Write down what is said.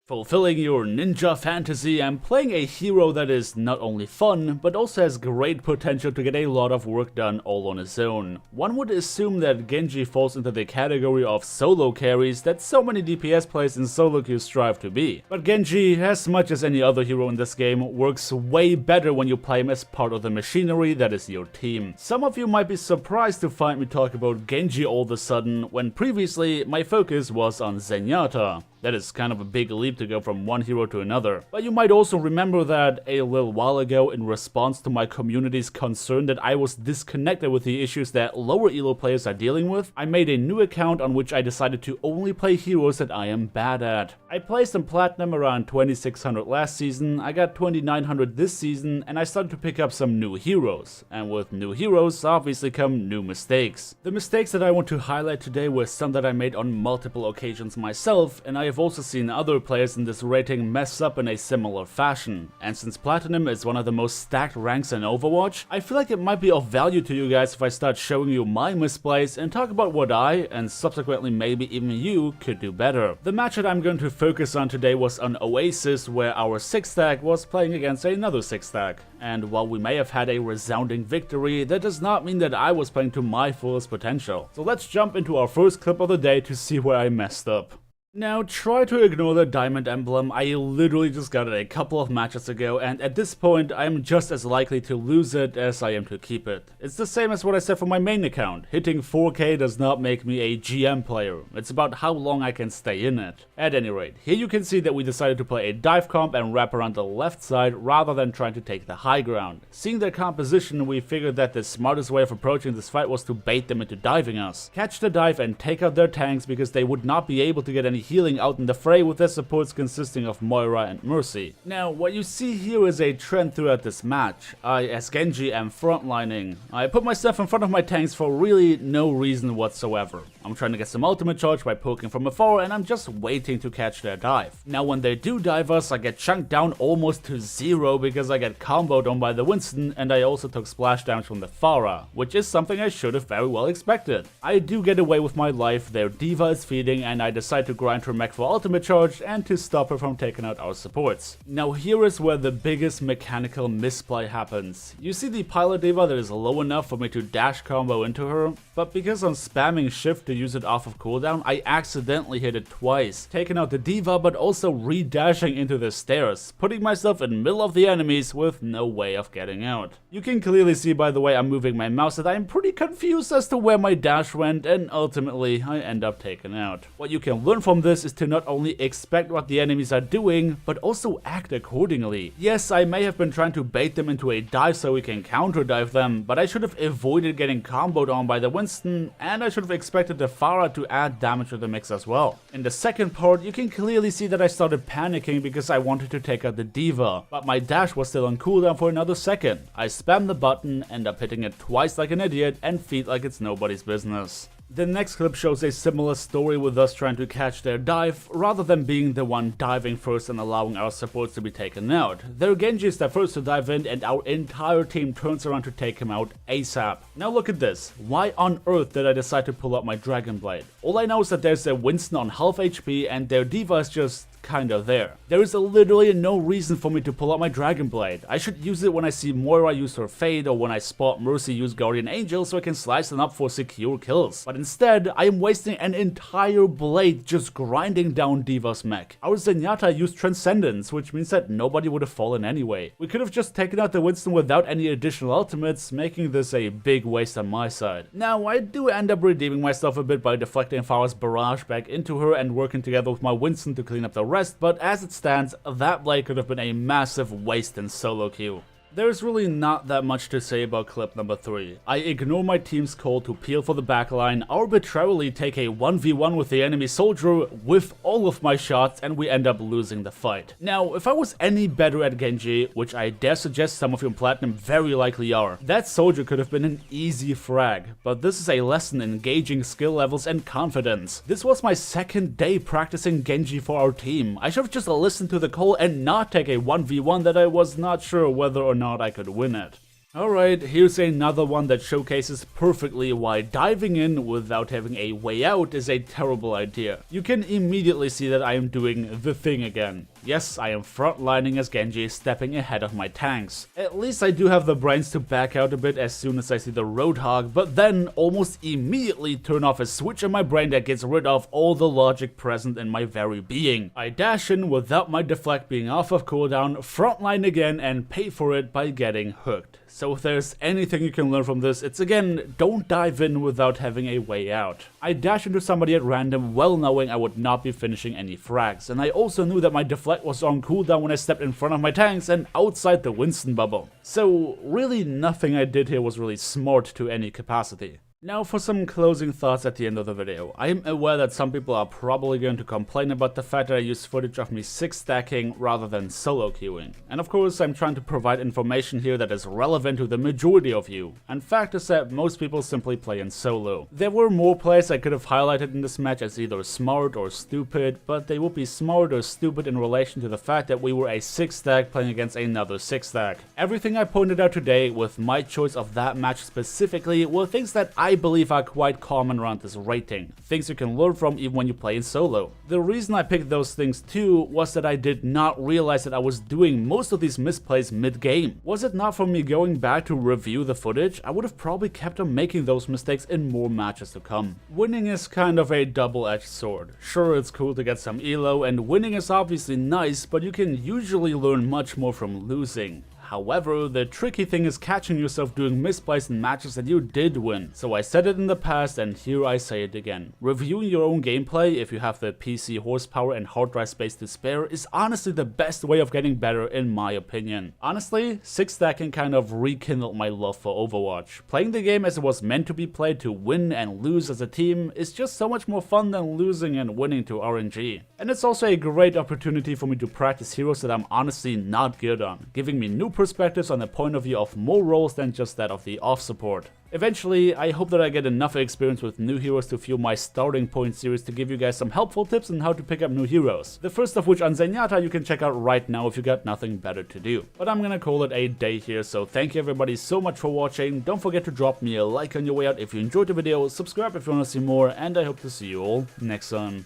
Fulfilling your ninja fantasy and playing a hero that is not only fun, but also has great potential to get a lot of work done all on his own. One would assume that Genji falls into the category of solo carries that so many DPS players in solo queues strive to be. But Genji, as much as any other hero in this game, works way better when you play him as part of the machinery that is your team. Some of you might be surprised to find me talk about Genji all of a sudden, when previously my focus was on Zenyatta. That is kind of a big leap to go from one hero to another. But you might also remember that a little while ago, in response to my community's concern that I was disconnected with the issues that lower elo players are dealing with, I made a new account on which I decided to only play heroes that I am bad at. I placed in Platinum around 2600 last season, I got 2900 this season, and I started to pick up some new heroes. And with new heroes obviously come new mistakes. The mistakes that I want to highlight today were some that I made on multiple occasions myself, and I have also seen other players in this rating mess up in a similar fashion. And since Platinum is one of the most stacked ranks in Overwatch, I feel like it might be of value to you guys if I start showing you my misplays and talk about what I, and subsequently maybe even you, could do better. The match that I'm going to focus on today was on Oasis, where our 6-stack was playing against another 6-stack. And while we may have had a resounding victory, that does not mean that I was playing to my fullest potential. So let's jump into our first clip of the day to see where I messed up. Now, try to ignore the diamond emblem. I literally just got it a couple of matches ago, and at this point, I'm just as likely to lose it as I am to keep it. It's the same as what I said for my main account. Hitting 4K does not make me a GM player. It's about how long I can stay in it. At any rate, here you can see that we decided to play a dive comp and wrap around the left side rather than trying to take the high ground. Seeing their composition, we figured that the smartest way of approaching this fight was to bait them into diving us. Catch the dive and take out their tanks because they would not be able to get any healing out in the fray with their supports consisting of Moira and Mercy. Now, what you see here is a trend throughout this match. I, as Genji, am frontlining. I put myself in front of my tanks for really no reason whatsoever. I'm trying to get some ultimate charge by poking from afar, and I'm just waiting to catch their dive. Now, when they do dive us, I get chunked down almost to 0 because I get comboed on by the Winston, and I also took splash damage from the Pharah, which is something I should have very well expected. I do get away with my life, their D.Va is feeding, and I decide to grind her mech for ultimate charge and to stop her from taking out our supports. Now, here is where the biggest mechanical misplay happens. You see the pilot D.Va that is low enough for me to dash combo into her, but because I'm spamming shift to use it off of cooldown, I accidentally hit it twice, taking out the D.Va but also re-dashing into the stairs, putting myself in the middle of the enemies with no way of getting out. You can clearly see by the way I'm moving my mouse that I'm pretty confused as to where my dash went, and ultimately I end up taken out. What you can learn from this is to not only expect what the enemies are doing, but also act accordingly. Yes, I may have been trying to bait them into a dive so we can counter dive them, but I should have avoided getting comboed on by the Winston, and I should have expected the Pharah to add damage to the mix as well. In the second part, you can clearly see that I started panicking because I wanted to take out the D.Va, but my dash was still on cooldown for another second. I spam the button, end up hitting it twice like an idiot, and feed like it's nobody's business. The next clip shows a similar story with us trying to catch their dive, rather than being the one diving first and allowing our supports to be taken out. Their Genji is the first to dive in, and our entire team turns around to take him out ASAP. Now look at this. Why on earth did I decide to pull out my Dragonblade? All I know is that there's a Winston on half HP and their D.Va is just kinda there. There is literally no reason for me to pull out my Dragonblade. I should use it when I see Moira use her Fade or when I spot Mercy use Guardian Angel so I can slice them up for secure kills. But instead, I am wasting an entire blade just grinding down D.Va's mech. Our Zenyatta used Transcendence, which means that nobody would have fallen anyway. We could have just taken out the Winston without any additional ultimates, making this a big waste on my side. Now, I do end up redeeming myself a bit by deflecting Pharah's barrage back into her and working together with my Winston to clean up the rest, but as it stands, that blade could have been a massive waste in solo queue. There's really not that much to say about clip number 3. I ignore my team's call to peel for the backline, arbitrarily take a 1v1 with the enemy soldier with all of my shots, and we end up losing the fight. Now, if I was any better at Genji, which I dare suggest some of you in Platinum very likely are, that soldier could have been an easy frag, but this is a lesson in gauging skill levels and confidence. This was my second day practicing Genji for our team. I should have just listened to the call and not take a 1v1 that I was not sure whether or not I could win it. Alright, here's another one that showcases perfectly why diving in without having a way out is a terrible idea. You can immediately see that I am doing the thing again. Yes, I am frontlining as Genji, stepping ahead of my tanks. At least I do have the brains to back out a bit as soon as I see the Roadhog, but then almost immediately turn off a switch in my brain that gets rid of all the logic present in my very being. I dash in without my deflect being off of cooldown, frontline again, and pay for it by getting hooked. So if there's anything you can learn from this, it's again, don't dive in without having a way out. I dash into somebody at random, well knowing I would not be finishing any frags, and I also knew that my deflect was on cooldown when I stepped in front of my tanks and outside the Winston bubble. So really nothing I did here was really smart to any capacity. Now for some closing thoughts at the end of the video. I am aware that some people are probably going to complain about the fact that I use footage of me 6-stacking rather than solo queuing. And of course I'm trying to provide information here that is relevant to the majority of you. And fact is that most people simply play in solo. There were more plays I could have highlighted in this match as either smart or stupid, but they would be smart or stupid in relation to the fact that we were a 6-stack playing against another 6-stack. Everything I pointed out today with my choice of that match specifically were things that I believe are quite common around this rating, things you can learn from even when you play in solo. The reason I picked those things too was that I did not realize that I was doing most of these misplays mid-game. Was it not for me going back to review the footage, I would have probably kept on making those mistakes in more matches to come. Winning is kind of a double-edged sword. Sure, it's cool to get some elo, and winning is obviously nice, but you can usually learn much more from losing. However, the tricky thing is catching yourself doing misplays in matches that you did win. So I said it in the past and here I say it again. Reviewing your own gameplay, if you have the PC horsepower and hard drive space to spare, is honestly the best way of getting better in my opinion. Honestly, 6-stacking kind of rekindled my love for Overwatch. Playing the game as it was meant to be played to win and lose as a team is just so much more fun than losing and winning to RNG. And it's also a great opportunity for me to practice heroes that I'm honestly not good on, giving me new perspectives on the point of view of more roles than just that of the off support. Eventually, I hope that I get enough experience with new heroes to fuel my starting point series to give you guys some helpful tips on how to pick up new heroes. The first of which on Zenyatta you can check out right now if you got nothing better to do. But I'm gonna call it a day here, so thank you everybody so much for watching. Don't forget to drop me a like on your way out if you enjoyed the video, subscribe if you wanna see more, and I hope to see you all next time.